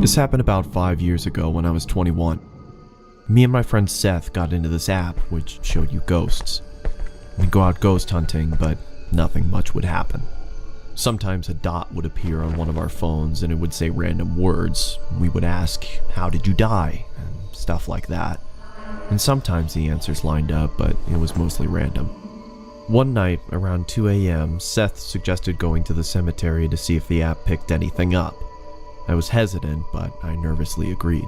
This happened about 5 years ago when I was 21. Me and my friend Seth got into this app which showed you ghosts. We'd go out ghost hunting, but nothing much would happen. Sometimes a dot would appear on one of our phones and it would say random words. We would ask, "How did you die?" and stuff like that. And sometimes the answers lined up, but it was mostly random. One night, around 2 a.m., Seth suggested going to the cemetery to see if the app picked anything up. I was hesitant, but I nervously agreed.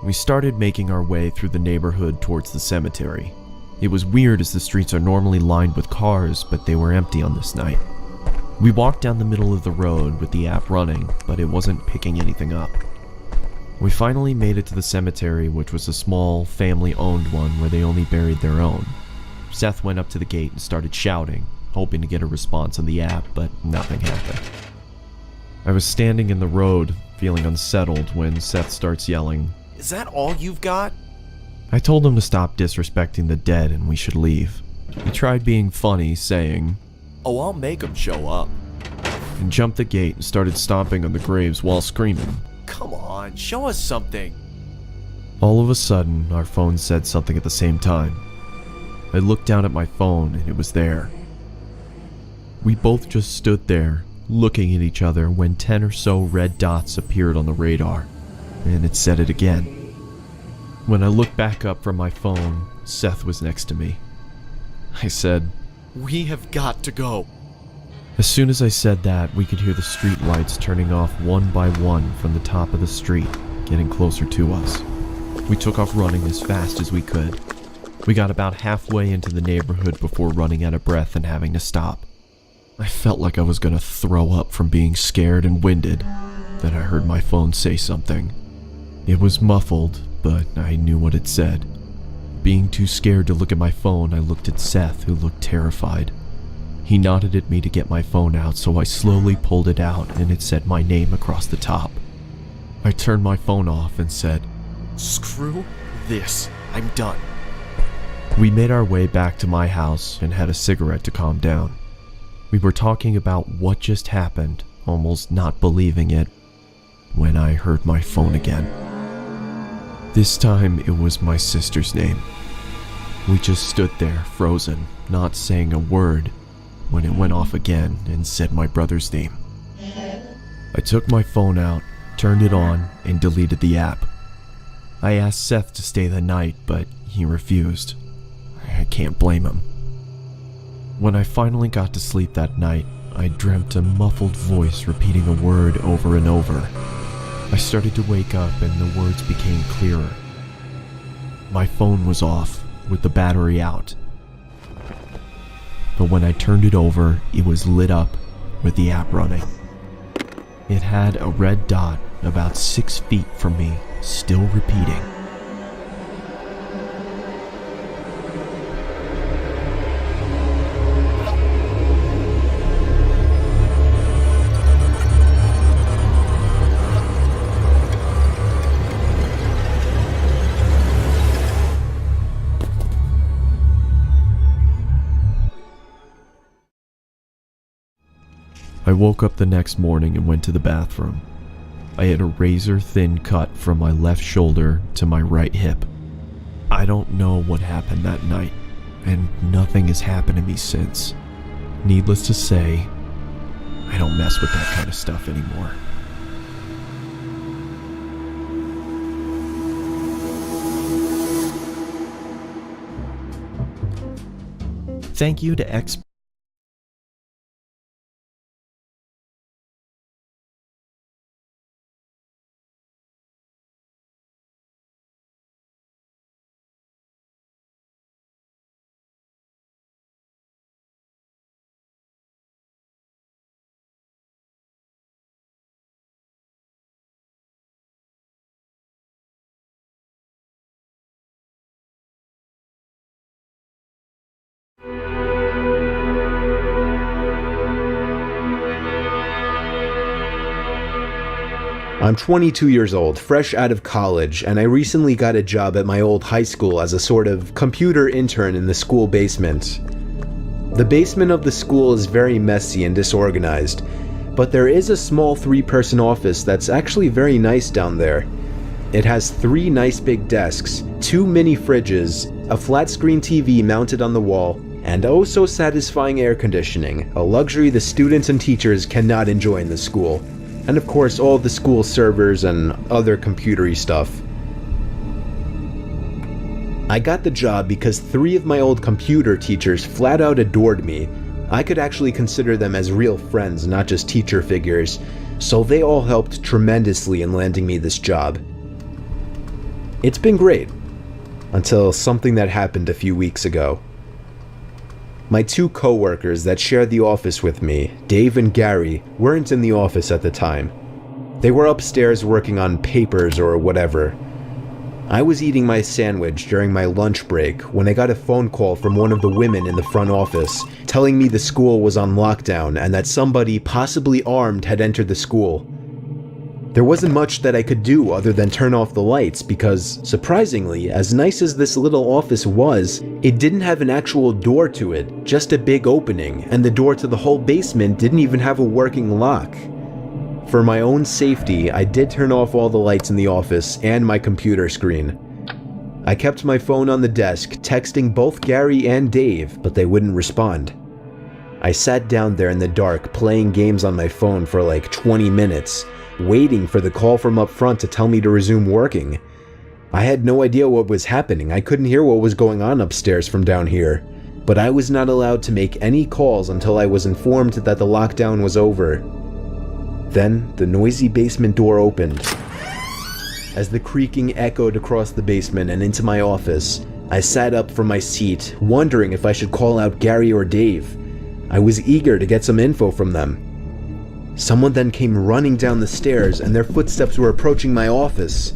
We started making our way through the neighborhood towards the cemetery. It was weird as the streets are normally lined with cars, but they were empty on this night. We walked down the middle of the road with the app running, but it wasn't picking anything up. We finally made it to the cemetery, which was a small, family-owned one where they only buried their own. Seth went up to the gate and started shouting, hoping to get a response on the app, but nothing happened. I was standing in the road, feeling unsettled, when Seth starts yelling, "Is that all you've got?" I told him to stop disrespecting the dead and we should leave. He tried being funny, saying, "Oh, I'll make them show up," and jumped the gate and started stomping on the graves while screaming, "Come on, show us something." All of a sudden, our phones said something at the same time. I looked down at my phone and it was there. We both just stood there, looking at each other when 10 or so red dots appeared on the radar, and it said it again. When I looked back up from my phone, Seth was next to me. I said, "We have got to go." As soon as I said that, we could hear the street lights turning off one by one from the top of the street, getting closer to us. We took off running as fast as we could. We got about halfway into the neighborhood before running out of breath and having to stop. I felt like I was gonna throw up from being scared and winded. Then I heard my phone say something. It was muffled, but I knew what it said. Being too scared to look at my phone, I looked at Seth, who looked terrified. He nodded at me to get my phone out, so I slowly pulled it out and it said my name across the top. I turned my phone off and said, "Screw this, I'm done." We made our way back to my house and had a cigarette to calm down. We were talking about what just happened, almost not believing it, when I heard my phone again. This time it was my sister's name. We just stood there, frozen, not saying a word, when it went off again and said my brother's name. I took my phone out, turned it on, and deleted the app. I asked Seth to stay the night, but he refused. I can't blame him. When I finally got to sleep that night, I dreamt a muffled voice repeating a word over and over. I started to wake up and the words became clearer. My phone was off, with the battery out. But when I turned it over, it was lit up with the app running. It had a red dot about 6 feet from me, still repeating. I woke up the next morning and went to the bathroom. I had a razor-thin cut from my left shoulder to my right hip. I don't know what happened that night, and nothing has happened to me since. Needless to say, I don't mess with that kind of stuff anymore. Thank you to X. I'm 22 years old, fresh out of college, and I recently got a job at my old high school as a sort of computer intern in the school basement. The basement of the school is very messy and disorganized. But there is a small 3-person office that's actually very nice down there. It has 3 nice big desks, 2 mini fridges, a flat screen TV mounted on the wall, and oh so satisfying air conditioning, a luxury the students and teachers cannot enjoy in the school. And of course all the school servers and other computery stuff. I got the job because 3 of my old computer teachers flat out adored me. I could actually consider them as real friends, not just teacher figures, so they all helped tremendously in landing me this job. It's been great, until something that happened a few weeks ago. My 2 co-workers that shared the office with me, Dave and Gary, weren't in the office at the time. They were upstairs working on papers or whatever. I was eating my sandwich during my lunch break when I got a phone call from one of the women in the front office telling me the school was on lockdown and that somebody, possibly armed, had entered the school. There wasn't much that I could do other than turn off the lights because, surprisingly, as nice as this little office was, it didn't have an actual door to it, just a big opening, and the door to the whole basement didn't even have a working lock. For my own safety, I did turn off all the lights in the office and my computer screen. I kept my phone on the desk, texting both Gary and Dave, but they wouldn't respond. I sat down there in the dark, playing games on my phone for like 20 minutes, waiting for the call from up front to tell me to resume working. I had no idea what was happening. I couldn't hear what was going on upstairs from down here, but I was not allowed to make any calls until I was informed that the lockdown was over. Then, the noisy basement door opened. As the creaking echoed across the basement and into my office, I sat up from my seat, wondering if I should call out Gary or Dave. I was eager to get some info from them. Someone then came running down the stairs, and their footsteps were approaching my office.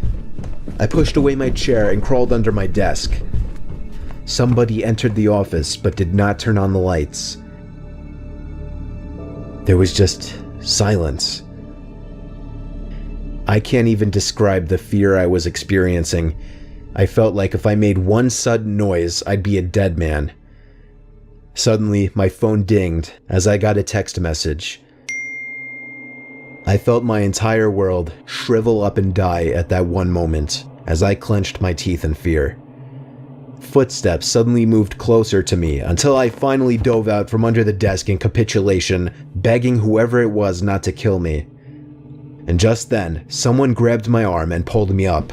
I pushed away my chair and crawled under my desk. Somebody entered the office but did not turn on the lights. There was just silence. I can't even describe the fear I was experiencing. I felt like if I made one sudden noise, I'd be a dead man. Suddenly, my phone dinged as I got a text message. I felt my entire world shrivel up and die at that one moment as I clenched my teeth in fear. Footsteps suddenly moved closer to me until I finally dove out from under the desk in capitulation, begging whoever it was not to kill me. And just then, someone grabbed my arm and pulled me up.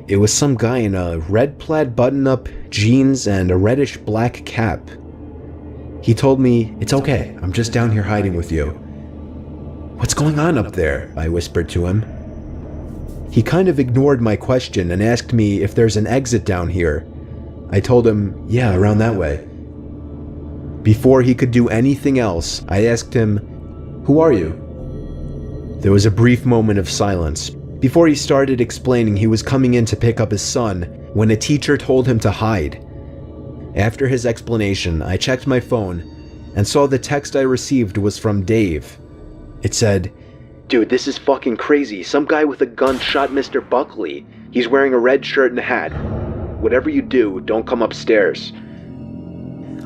It was some guy in a red plaid button-up, jeans, and a reddish-black cap. He told me, "It's okay, I'm just down here hiding with you." "What's going on up there?" I whispered to him. He kind of ignored my question and asked me if there's an exit down here. I told him, "Yeah, around that way." Before he could do anything else, I asked him, "Who are you?" There was a brief moment of silence before he started explaining he was coming in to pick up his son when a teacher told him to hide. After his explanation, I checked my phone and saw the text I received was from Dave. It said, "Dude, this is fucking crazy. Some guy with a gun shot Mr. Buckley. He's wearing a red shirt and a hat. Whatever you do, don't come upstairs."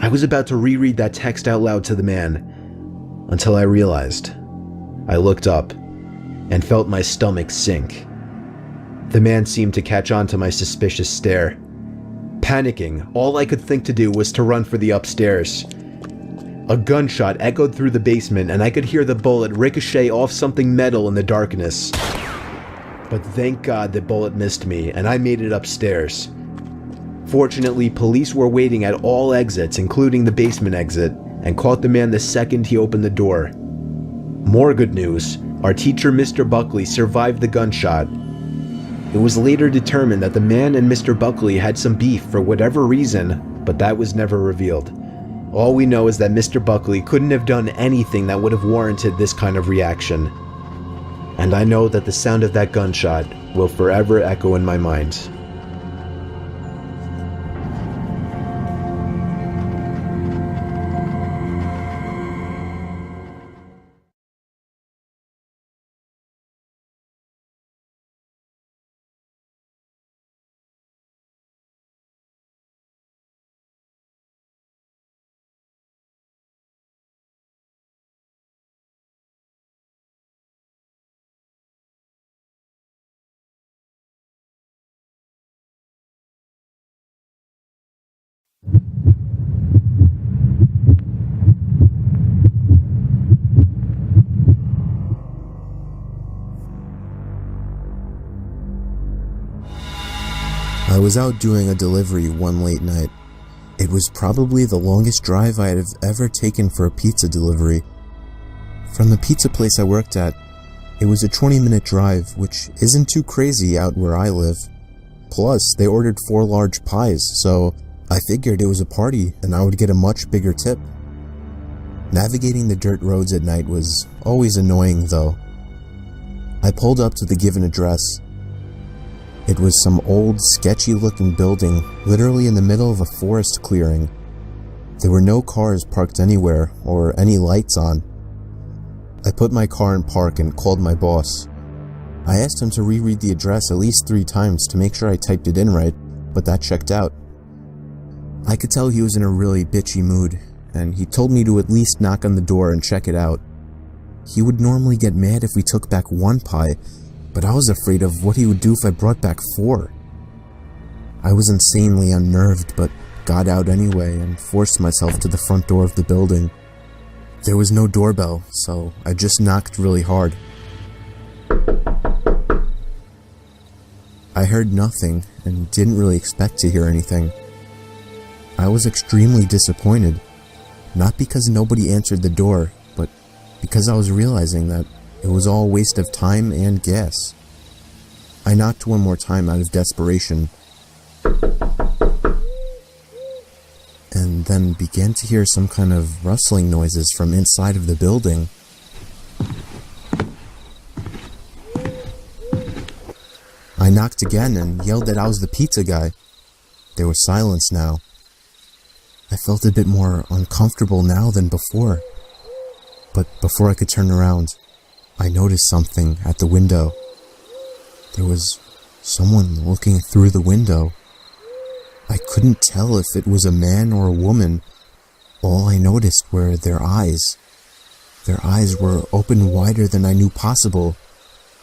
I was about to reread that text out loud to the man until I realized. I looked up and felt my stomach sink. The man seemed to catch on to my suspicious stare. Panicking, all I could think to do was to run for the upstairs. A gunshot echoed through the basement and I could hear the bullet ricochet off something metal in the darkness. But thank God the bullet missed me and I made it upstairs. Fortunately, police were waiting at all exits, including the basement exit, and caught the man the second he opened the door. More good news, our teacher Mr. Buckley survived the gunshot. It was later determined that the man and Mr. Buckley had some beef for whatever reason, but that was never revealed. All we know is that Mr. Buckley couldn't have done anything that would have warranted this kind of reaction. And I know that the sound of that gunshot will forever echo in my mind. was out doing a delivery one late night. It was probably the longest drive I have ever taken for a pizza delivery. From the pizza place I worked at, it was a 20-minute drive, which isn't too crazy out where I live. Plus, they ordered 4 large pies, so I figured it was a party and I would get a much bigger tip. Navigating the dirt roads at night was always annoying though. I pulled up to the given address. It was some old, sketchy-looking building literally in the middle of a forest clearing. There were no cars parked anywhere or any lights on. I put my car in park and called my boss. I asked him to reread the address at least 3 times to make sure I typed it in right, but that checked out. I could tell he was in a really bitchy mood, and he told me to at least knock on the door and check it out. He would normally get mad if we took back 1 pie, but I was afraid of what he would do if I brought back 4. I was insanely unnerved, but got out anyway and forced myself to the front door of the building. There was no doorbell, so I just knocked really hard. I heard nothing and didn't really expect to hear anything. I was extremely disappointed, not because nobody answered the door, but because I was realizing that it was all a waste of time and gas. I knocked one more time out of desperation, and then began to hear some kind of rustling noises from inside of the building. I knocked again and yelled that I was the pizza guy. There was silence now. I felt a bit more uncomfortable now than before. But before I could turn around, I noticed something at the window. There was someone looking through the window. I couldn't tell if it was a man or a woman. All I noticed were their eyes. Their eyes were open wider than I knew possible,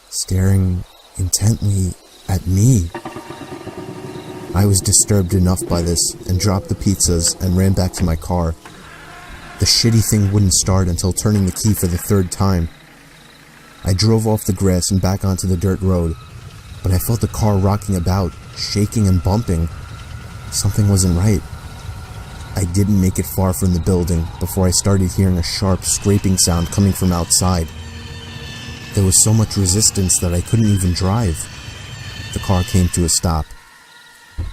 staring intently at me. I was disturbed enough by this and dropped the pizzas and ran back to my car. The shitty thing wouldn't start until turning the key for the 3rd time. I drove off the grass and back onto the dirt road, but I felt the car rocking about, shaking and bumping. Something wasn't right. I didn't make it far from the building before I started hearing a sharp scraping sound coming from outside. There was so much resistance that I couldn't even drive. The car came to a stop.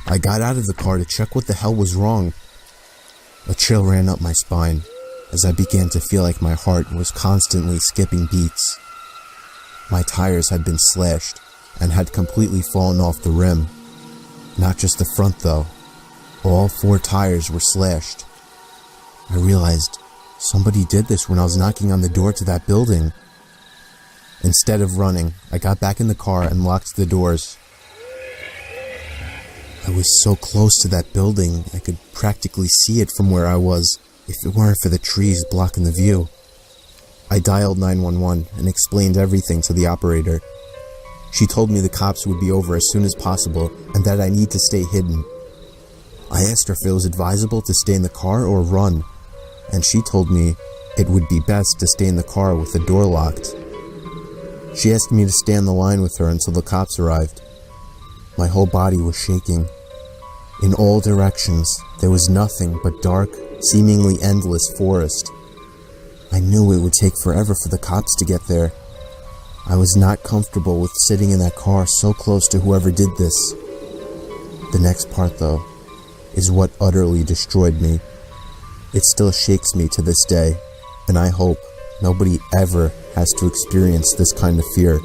I got out of the car to check what the hell was wrong. A chill ran up my spine as I began to feel like my heart was constantly skipping beats. My tires had been slashed and had completely fallen off the rim. Not just the front though. All 4 tires were slashed. I realized somebody did this when I was knocking on the door to that building. Instead of running, I got back in the car and locked the doors. I was so close to that building, I could practically see it from where I was, if it weren't for the trees blocking the view. I dialed 911 and explained everything to the operator. She told me the cops would be over as soon as possible and that I need to stay hidden. I asked her if it was advisable to stay in the car or run, and she told me it would be best to stay in the car with the door locked. She asked me to stay on the line with her until the cops arrived. My whole body was shaking. In all directions, there was nothing but dark, seemingly endless forest. I knew it would take forever for the cops to get there. I was not comfortable with sitting in that car so close to whoever did this. The next part, though, is what utterly destroyed me. It still shakes me to this day, and I hope nobody ever has to experience this kind of fear.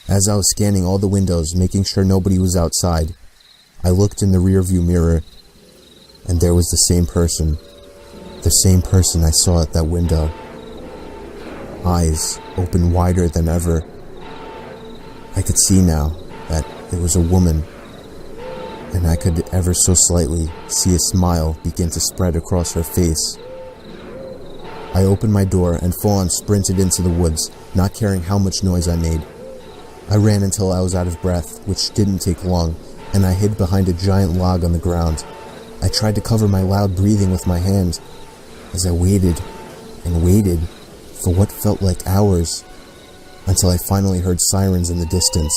As I was scanning all the windows, making sure nobody was outside, I looked in the rearview mirror, and there was the same person I saw at that window. Eyes open wider than ever. I could see now that it was a woman, and I could ever so slightly see a smile begin to spread across her face. I opened my door and full-on sprinted into the woods, not caring how much noise I made. I ran until I was out of breath, which didn't take long, and I hid behind a giant log on the ground. I tried to cover my loud breathing with my hand as I waited and waited for what felt like hours, until I finally heard sirens in the distance.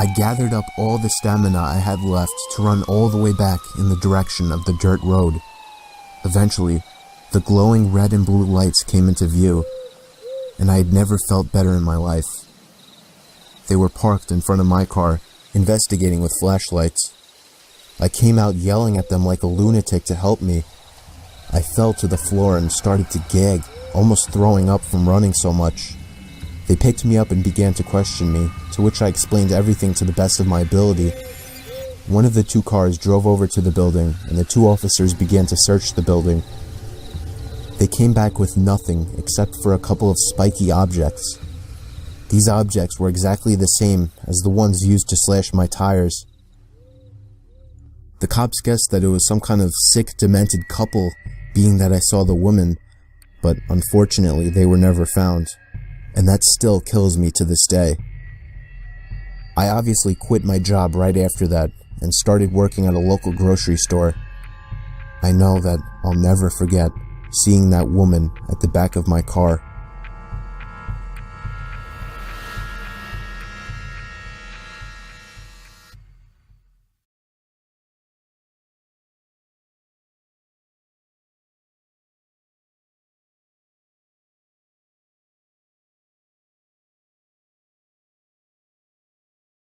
I gathered up all the stamina I had left to run all the way back in the direction of the dirt road. Eventually, the glowing red and blue lights came into view, and I had never felt better in my life. They were parked in front of my car, investigating with flashlights. I came out yelling at them like a lunatic to help me. I fell to the floor and started to gag, almost throwing up from running so much. They picked me up and began to question me, to which I explained everything to the best of my ability. One of the two cars drove over to the building, and the two officers began to search the building. They came back with nothing except for a couple of spiky objects. These objects were exactly the same as the ones used to slash my tires. The cops guessed that it was some kind of sick, demented couple, being that I saw the woman, but unfortunately they were never found. And that still kills me to this day. I obviously quit my job right after that and started working at a local grocery store. I know that I'll never forget seeing that woman at the back of my car.